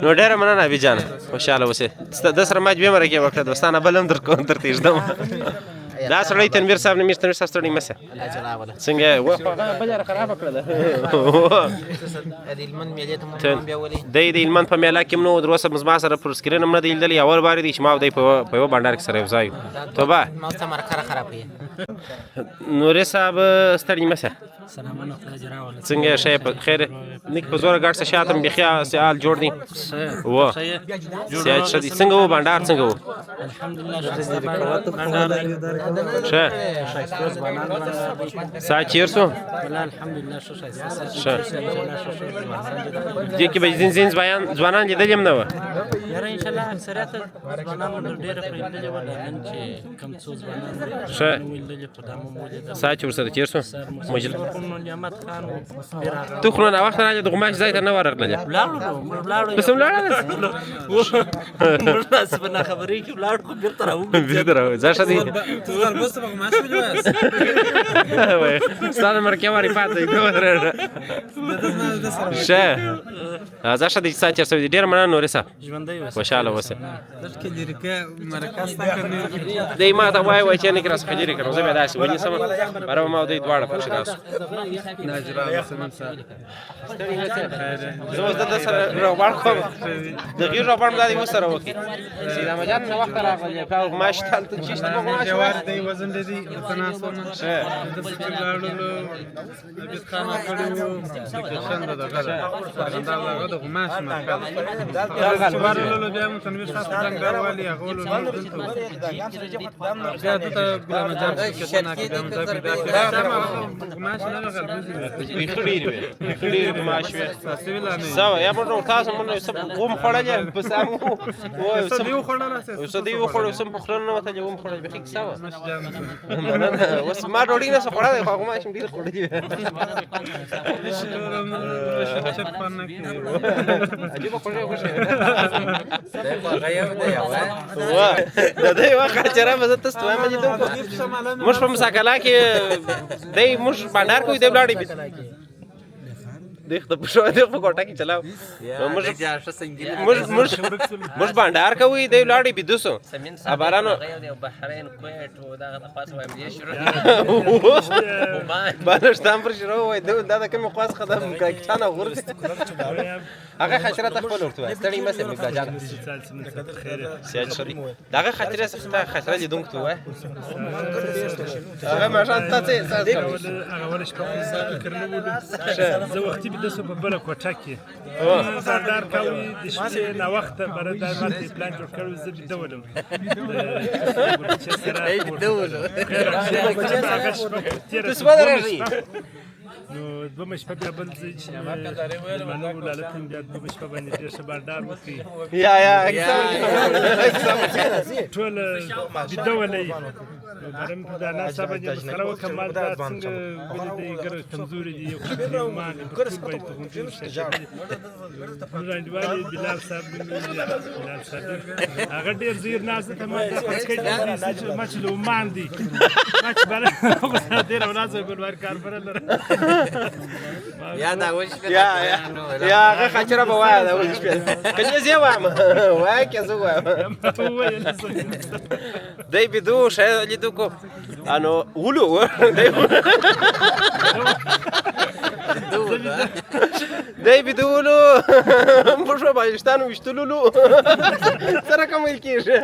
نو ډېره مننه ابي جانه خوشحاله اوسې ده سره ما دوې مرکې وکړه دوستانه بل هم در تېږدم دا سړی تنویر صاحب نه تنویر صاحب ستړی مه شه څنګه بله را خرابه کړه ده دی د هلمند په میله کې هم نه و تر اوسه زما سره پر سکرین هم نه دی لیدلی اول بار دی چې ما او دی په یوه بانډار کې سره یو ځای توبه نورې صاحب ستړي مه شه څنګه شی په خیر نیک په زوره ګډ څه شاته مې بیخي سیال جوړ دی و سیال ښه دی څنګه و بانډار څنګه و ښه ساعت چیر سو ښه دې کې به ځین ځوانان لیدلي هم نه وه ښه ساعت چې ورسره تېر سو ته خو نو ناوخته راغلې د غوماشي ځای ته نه ورغللې بس هم لاړه بېرته راوړې ځه ښه دی ستا د مرکې وارې پاته ښه ځه ښه دی چې ساعت تېر شوی دی ډېره مننه نورې صاحب خوشحاله اوسې دی ما ته وایي چې نه کې راڅخه لرې کړم زه به یې داسې ونیسم باره به ما او دی دواړه پکښې ناست زه اوس دلته سره روغبړ کوم د غیر روغبړ مې دا دی ورسره وکړي سیدامه جان ناوخته راغلی غوماش هلته چې شته به غوماش دی وزن دی ته ناست وم دلته چې لاړلو عبید خان کړی وو اپلیکیشن د دغه ده څرګنداو د غوماش مرکز چې ورغللو بیا مو تنویر صاحب څنګ راولي هغه ولولو دلته بیا دلته ګلانو جان شرکتونه کې بیا مو دا پیدا کړه غوماش نه وغل بیخي ډېرې وې بیخي ډېرې غوماش وې سوه یا به نو تاسو مونږ وم خوړلې بس هغه څه دې وخوړله څه دې وخوړل څه په خوله نه وتلې وم خوړل بیخي کیسه وه اوس ما ډوډۍ نه څه خوړلی خو غوماش مې ډېرې خوړلې وې عجیبه خوږې خوښې د ده یوه خاچره به زه تاسو ته وایم لیدم موږ په مساکلا کې دی موږ بانډار کوو دی ولاړې دیخ ته په شو دی په کوټه کې چلاو موږ بانډار کوو دی ولاړې بیده سو بارانو بالښتان پر شروع وایي دا د کومې خوا څخه د کاکچان غورځي هغه خاطره ته خپل ورته وایه ستړي مه سه میکا جان سیاج ښه دی د هغه خاطرې څخه ته خاطره لیدونکو ته ووایه هغه ماشان ته څه احساس کوي هغه ولې شپه فکر نه وولو زه وختي بیده په بله کوټه کې بانډار کوي د شپې ناوخته برادر ماته پلان جوړ کړی زه بیده ولم ته سبا درغلي نو دومه شپه بیا بل ځای چې مېلمانه ولاړه ته بیا دومه شپه باندې ډېر ښه بانډار وکړي ټول ویده ولئ برم په دا ناسته باندې مسخره وکړه ما دا څنګه ولې دی ګره کمزوري دي یو مان ټول باید ته غونډې زموږ انډیوال بلال صاحب بلال صاحب هغه ډېر زیر ناست ته ما دا پسکې دي ما چې لومان دي ما چې بله ډېر اولاد زه بلوار کار بره لرم یا دا اول شپه یا هغه خچره به وایه دا اول شپې که نه زه وایم وایه که زه وایم دی بدو شاید لیدو کو ولو دی بدولو په شو بایشتانو وشتلولو سره کومل کېږي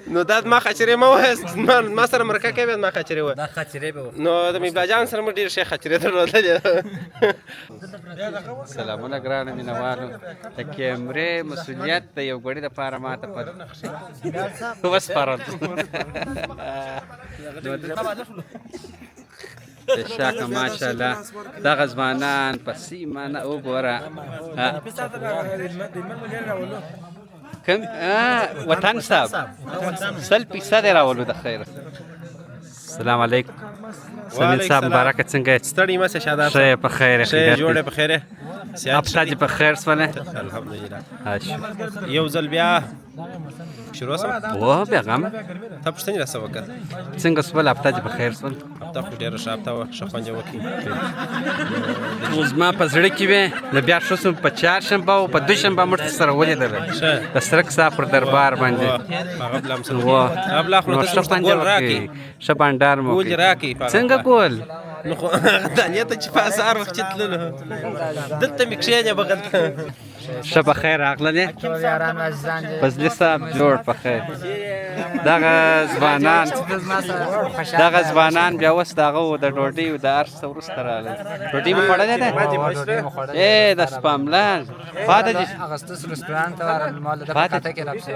نو دا ما خچرې ما وایست ما سره مرکه کوي ما خچرې وایي دا خچرې به نو د میبلا جان سره مو ډېر ښې خچرې درلودلې سلامونه ګرانو مینهوالو د کیمرې مسؤلیت د یو ګړي دپاره ماته وسپارل بېشکه ماشاءالله دغه ځوانان په سیمه نه وګوره کوم وطن صاحب 100% راولو د خیره السلام علیکم سمین صاحب مبارکه څنګه یې ستړي مه سه شاداب ښه یې په خیر یې ښه جوړ یې په خیر یې هفته دې په خیر شوله الحمدلله یو ځل بیا شروع سم اوه بیا غم تا پوښتنې راسه وکړه څنګه شول هفته دې په خیر شول هفته خو ډېره ښه هفته وه ښه خوند یې وکړي اوس زما په زړه کې وې نو بیا ښه شوم په چهارشنبه او په دوشنبه موږ سره ولیدله د سرک صاحب پر دربار باندې هغه بلا هم سره وه هغه بلا خو نو ته ښه څه خوند یې ګول راکړي وکړي ښه بانډار مو ګول وکړي راکړي څنګه ګول نو خو دانې ته چې په سهار وخت چې تللو دلته مې کښېنې بغل ښه په خیر راغللې فضلي صاحب جوړ په خیر دغه ځوانان بیا اوس د هغه د ډوډۍ د هر څه وروسته راغلل ډوډۍ مې خوړلې ده د سپاملان پاته دي اغسطس رستوران ته مال د پاته کې راپسې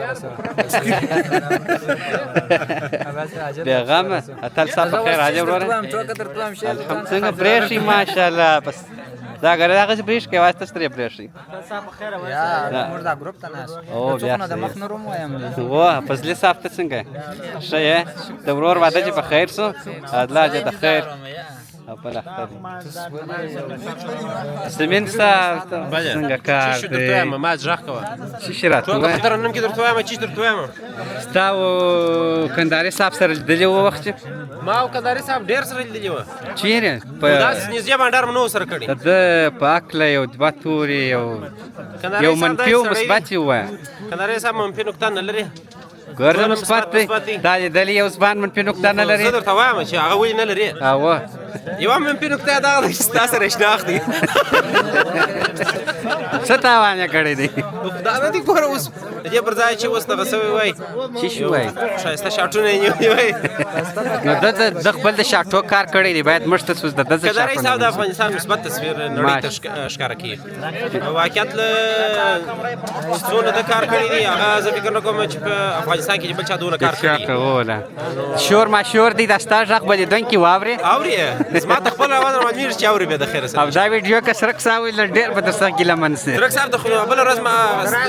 بېغمه اتل صاحب په خیر راځه وروره څنګه برېښي ماشاءالله بس دا ګره دغسې برېښ کې واسطه سترې برېښي موږ دا ګروپ ته ناست او بیا د مخ نه روم وایم وه فضلي صاحب ته څنګه ښه یې د ورور واده چې په خیر شو الله دې د خیر او بل اختر سمین صاحب څنګه کار چې درته وایم ما ځغ کوه څه شي راته ټول په ترنم کې درته وایم چې درته وایم ستا او کنداري صاحب سره لیدلې وه وخت چې ما او کنداري صاحب ډېر سره لیدلي وه چیرې داسې نږدې بانډار مو نه و سره کړی د ده په هکله یو دوه تورې یو منفي او مثبت یې ووایه کنداري صاحب منفي نقطه نه لري ګوره مثبت دی دا لیدلې یو ځوان منفي نقطه نه لري زه درته وایم چې هغه ولې نه لري اوه یوه منفي نقطه یې دغه ده چې ستا سره شناخت دی څه تاوان یې کړی دی دا نه دي ګوره اوس د دې پر ځای چې اوس دغه سوی وای چې شي وای ښایسته شاټونه یې نیولي وای نو د خپل د شاټو کار کړی دی باید موږ ته اوس د ده کنداري صاحب د افغانستان مثبت تصویر نړۍ ته ښکاره کوي واقعیت له څونه ده کار کړی دی هغه زه فکر نه کوم چې په افغانستان کې بل چا دونه کار کړی شور ماشور دی دا ستا غږ به لیدونکي واوري اوري زما ته خپل اواز معلومیږي چې اوري بیا د خیره سره او دا ویډیو که سرک صاحب وي ډېر به درسره ګیله من سي سرک صاحب د بله ورځ ما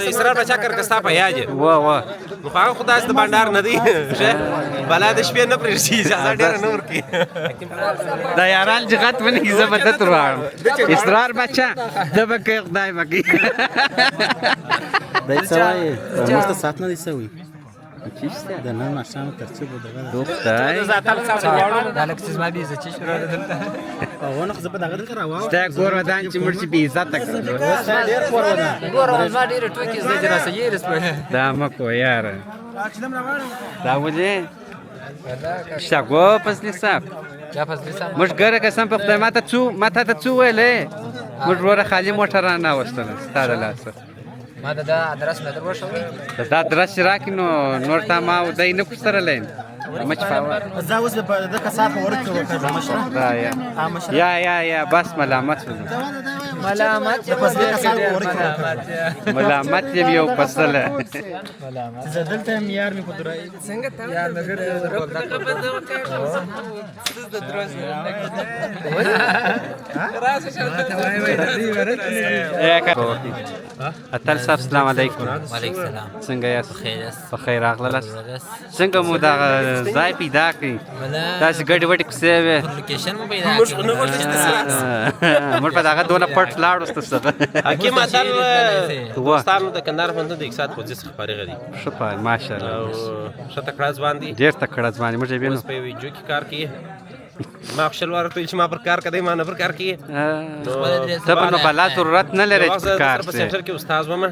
اسرار بچا کړ که ستا په یاد یې وه نو خو هغه خو داسې د بانډار نه دی بلا د شپې نه پرېږدي اجازه ډېره نه ورکوي دا یاران چې غټ ونیږي زه به ده تر واړم اسرار بچا ده به کوي خدای به کوي دی څه وایي موږ ته ساعت نه دی څه وایي د نن ماښام ترتیب دغه خدای دا لکه چې زما بې عزتي شروع ده دلته ونه خو زه به دغه دلته راواړم ستا کور ودان چې موږ چې بې عزته کړو ډېر کور ودان ګوره زما ډېرې ټوکې زده چې راسه یې رسوي دا مه کوه یاره دا ولې شګو فضلي صاحب یا فضلي صاحب موږ ګره قسم په خدای ما ته څه ویلې موږ وروره خالي موټر راناوستله ستا د لاسه ما د ده ادرس مې در وښودی دا ادرس چې راکړي نو نور تا ما دی نه کوسترلی مچ پاوه زه اوس د کسات ورکړم مشره یا بس ملامت شو ملامت یم ملامت یم یو پسله زه دلته یم یار مې په درای څنګه تا یار نګر دغه په دغه کار د دروازې اتل صاحب السلام علیکم. وعلیکم السلام. څنګه یاست؟ بخیر یاست؟ په خیر راغلاست. څنګه مو دا ځای پیدا کړی؟ داسې ګډې وډې کوڅې وې. لوکیشن مو پیدا کړی. موږ په دغه دونه پټ لاړو ستاسو سره. حکیم اتل دوستانو د کندهار پوهنتون د اقتصاد پوزې څخه فارغ دي. ښه په ماشاءالله. او ښه تکړه ځوان دي. ډېر تکړه ځوان دي. موږ یې وینو. اوس په یوې جو کې کار کوي. ما خپل ورته ویل چې ما پر کار کوي ما نه پر کار کوي. ته په نو بلا ضرورت نه لري چې کار په سنټر کې استاد وم.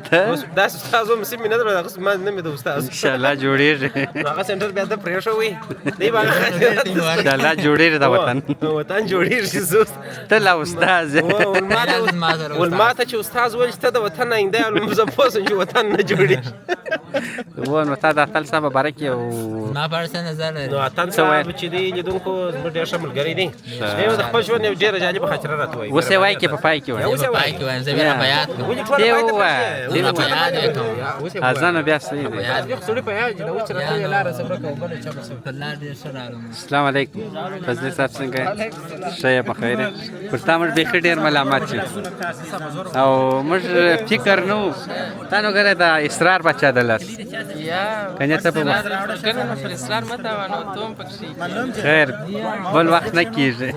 ته داسې استاد وم چې مې نه درلود ما نه مې د استاد. ان شاء الله جوړیږي. هغه سنټر بیا د پریښو وي. دی باغ ان شاء الله جوړیږي دا وطن. وطن جوړیږي زوست. ته لا استاد. ول ما ته چې استاد وایي چې ته د وطن آینده او مزپوس چې وطن نه جوړیږي. و نو تا د اتل صاحب مبارک یو ما پرسه نظر لري. نو اتل صاحب چې دی لیدونکو زموږ ډېر ښه ملګری دی. یو د خپل ژوند یو ډېره جالبه خاطره راته وایي. اوس یې وایي کې په پای کې وایي. په پای کې وایم زه بیا په یاد کوم. دی ووایه. زه په یاد کوم. اذان بیا صحیح دی. سړي په یاد د اوس راته لاره صبر کوو بل چا په لار ډېر ښه راغلم. السلام علیکم. فضلي صاحب څنګه یې؟ ښه یې په خیر یې. پر تا موږ بیخي ډېر ملامت یو او موږ فکر نه و تا نو ګره دا اصرار بچا د لاس کنه ته په وخت خیر بل وخت نه کیږي.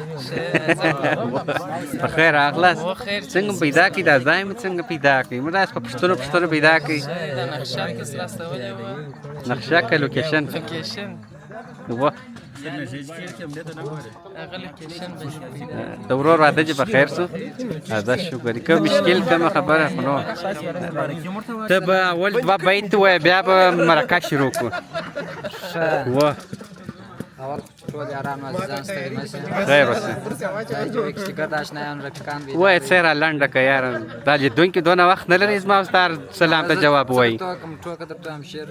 په خیر اخلاص څنګه پیدا کی دا ځای مې څنګه پیدا کی موږ تاسو په پښتون پیدا کی نقشه کې لوکیشن و د ورور واده چې په خیر شو دا شکر کوم مشکل کوم خبره خنو ته به اول دوه بیت وای بیا به مرکه شروع کو و اول ټول یاران عزیزان ستړي مشه خیر اوسه جو اکسټیکر داشنایان رفقان وي وای سره لنډه که یار دا لیدون کې دونه وخت نه لري زما ستار سلام ته جواب وای کوم ټوکه درته هم شیر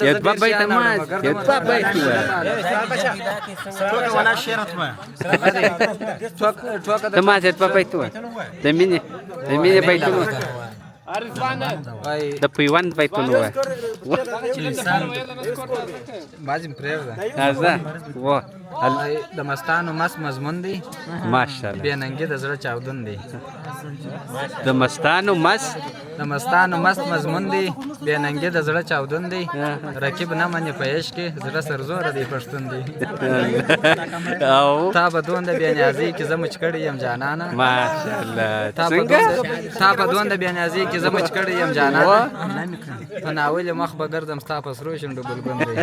یو دوه بیت ما یو دوه بیت ولا شیرت ما ټوکه ته ما ته دوه بیت وای د مینې بیتونه د پیوند بیتونه وای مازم پرېږده ازه و د مستانو مست مضمون دی ماشاءالله بې ننګي د زړه چاودون دی د مستانو مست مضمون دی بې ننګي د زړه چاودون دی رقیب نه منې په عشق کې زړه سرزوره دی پښتون دی او تا به دومره بې نیازۍ کې زه مچ کړی یم جانانه ماشاءالله تا به دومره بې نیازۍ کې زه مچ کړی یم جانانه په ناولې مخ به ګرځم ستا په سرو شونډو ګلګون دی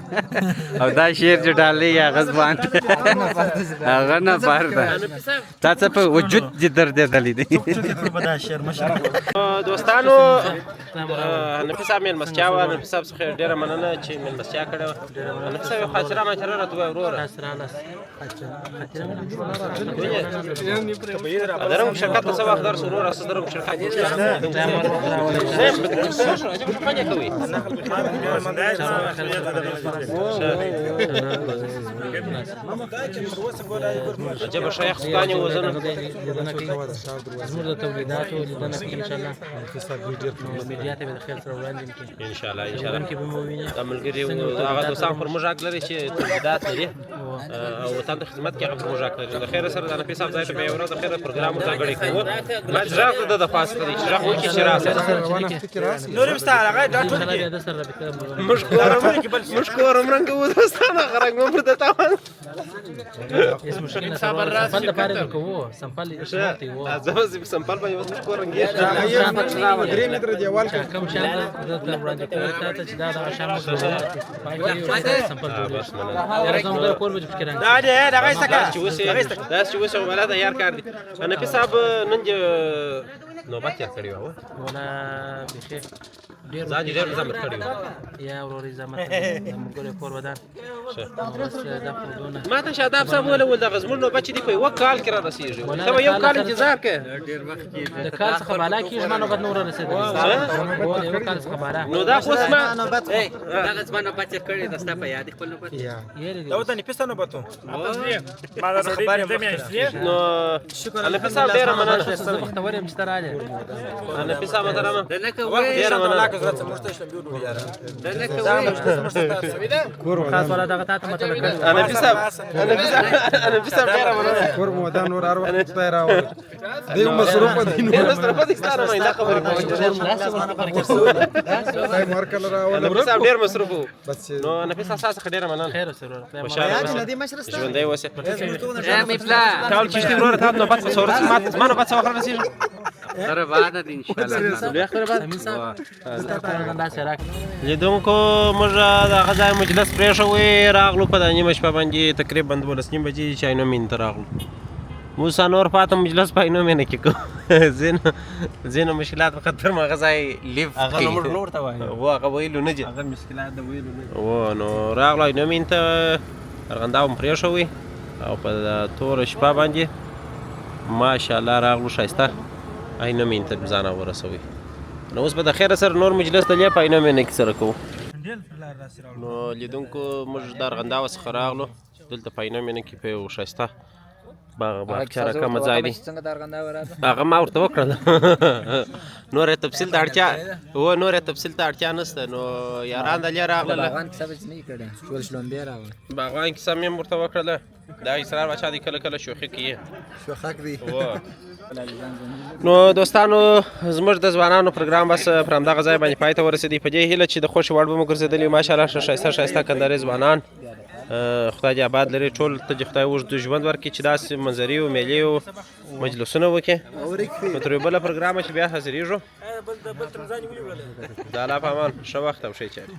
او دا شعر چې ډالۍ هغه ځوان هغه نه پرده تا څه په وجود دې دردېدلی دی دوستانو نفیس صاحب مېلمستیا وه نفیس صاحب څخه ډېره مننه چې مېلمستیا کړې وه نفیس صاحب یو خاطره ماچره راته ووایه وروره د رنګ شرکت ته څه وخت درس وروره څه د رنګ شرکت کوي عجبه شیخ سکانې وزنه زموږ د تولیداتو لیدنه کوي ان شاء الله میډیا ته به د خیر سره وړاندې کړي ان شاء الله کې به مو ویني دا ملګري هغه دوستان پر موږ حق لري چې تولیدات لري او وطن ته خدمت کوي هغه پر موږ حق لري د خیر سره د نفیس صاحب ځای ته به یو ورځ د خیر پروګرام ځانګړی کوو ما اجرا کړ د خاص کړی چې راغلی چې راسه نور مستعار هغه دا ټول مشکورم رنګ و دوستانه غرنګ مو پرته تاوان اسمه صبر راس سمپل پاره کوو سمپل شاته و ازوز سمپل باندې وته مشکورم یې درې متر دیوال کم شان د وړاندې کوي ته چې دا د شام سمپل راځم د کور وجه فکر دا دغه څه چې وسه ولادت یار کار دي نفیس صاحب نن نوبت یې کړی وه ولا بیخي ډېر ځان یې ډېر زحمت کړی و یا ورورې زحمت زموږ ګورې کور ودان ما ته شاداب صاحب وویل دغه زموږ نوبت چې دی په یوه کال کې را رسېږي ته به یو کال انتظار کوې د کال څخه بالا کېږي زما نوبت نه ور رسېدلی د یو کال څخه بالا نو دا خو زما دغه زما نوبت چې کړی د ستا په یاد خپل نوبت دا وته نفس ته نوبت و نو انفي صاحب ډېره مننه زه بختور یم چې ته رالې انفي صاحب محترمه ډېره مننه خاص والا دغه تا ته مطلب کړی انفي صاحب ډېره مننه کور مو دا نور هر وخت خدای راوړي دی مصروف دي ډېر مصروف دي ستاره مې دا خبرې کوي خدای مار کله راوړي انفي صاحب ډېر مصروف وو نو انفي صاحب څخه ډېره مننه خیر سره ژوندی اوسې مې پلا ټول چې شتي وروره تا نوبت په څه ورځ زما نوبت څه وخت رسېږي سره بعد د ان شاء الله لیدونکو موږ دغه ځای مجلس پرېښوی راغلو په دا نیمه شپه باندې تقریبا 12 نیم بجې چاینو مین ته راغلو اوس نور پاته مجلس په عینو مینه کې کوو ځینو مشکلات فقط پر مغه ځای لیف کوي هغه ویلو نه دي نو راغلو عینو مین ته ارغنده هم پرېښوی او په توره شپه باندې ماشاءالله راغلو ښایسته عینو مین ته ځان ورسوي نو اوس به د خیره سره نور مجلس ته په عینو مینه کې سره کوو نو لیدونکو موږ د ارغنداو څخه راغلو دلته په عینو مینه کې په یو ښایسته باغچه راکمه ځای دی هغه ما ورته وکړل نور تفصیل ته اړتیا نشته نو یاران دلې راغلل باغوان کیسه مې ورته وکړله دا اسرار بچا دی کله کله شوخي کوي نو دوستانو زموږ د ځوانانو پروګرام بس پر همدغه ځای باندې پای ته ورسېدی په دې هیله چې د خوښې وړ به مو ګرځېدلي ماشاءالله ښایسته کندهاري ځوانان خدای دې آباد لري ټول ته دې خدای اوږد ژوند ورکړي چې داسې منظرې او میلې او مجلسونه وکړي نو تر یو بله پروګرامه چې بیا حاضرېږو د الله په امان ښه وخت او ښې چارې